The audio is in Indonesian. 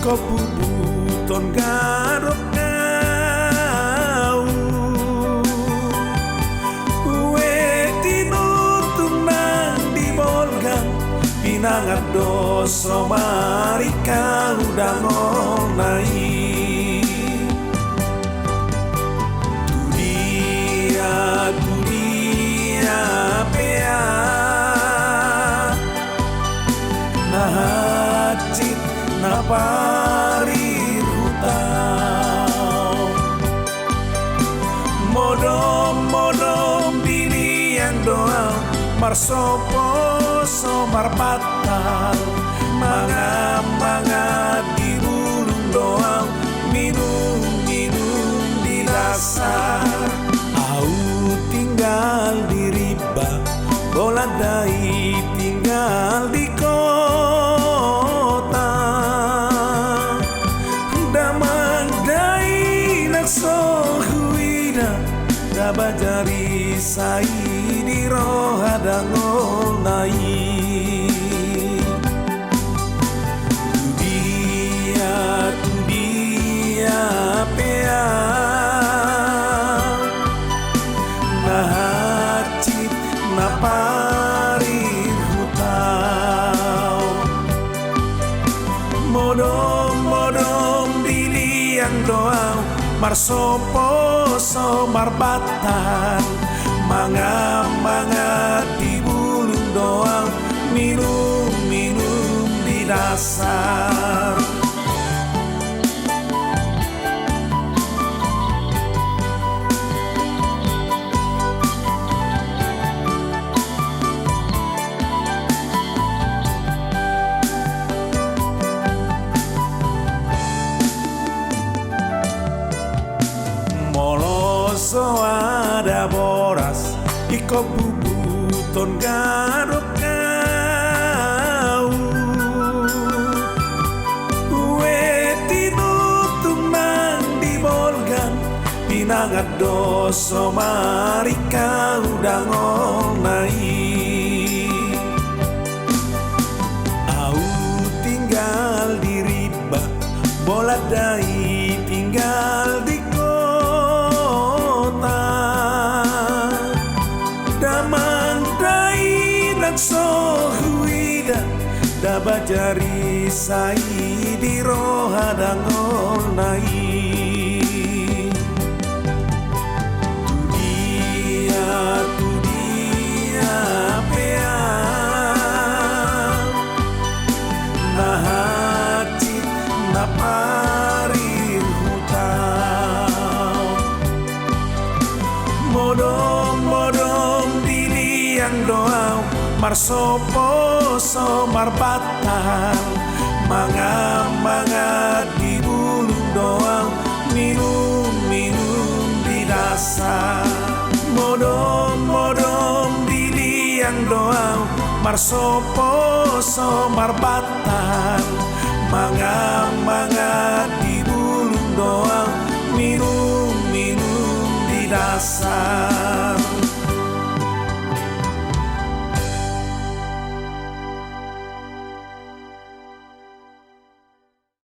iko bubuton karo kau tinutung nang di bolgang pinangat doso mari kau dangonai dunia pea nahacit naparir hutau modom dilian doa marsopo somar batal manga di bulung doa minum di dasar au tinggal di riba bola dai tinggal di kota damang dai nakso huida dabajari sai di roha dangonai dunia pea nahacit naparir hutau modom diliang doang marsopo somar batan manga di bulung doang minum di dasar so ada boras iko bubuton karo kau tinutung nang di bolgan pinangat doso mari kau dangonai au tinggal di riba bola dai tinggal di so huida dabajari sai di roha dangonai dunia pea nahacit naparir hutau modom diliang doa marsopo somar batal manga di bulung doang minum di dasar modom diliang doang marsopo somar batal manga di bulung doang minum di dasar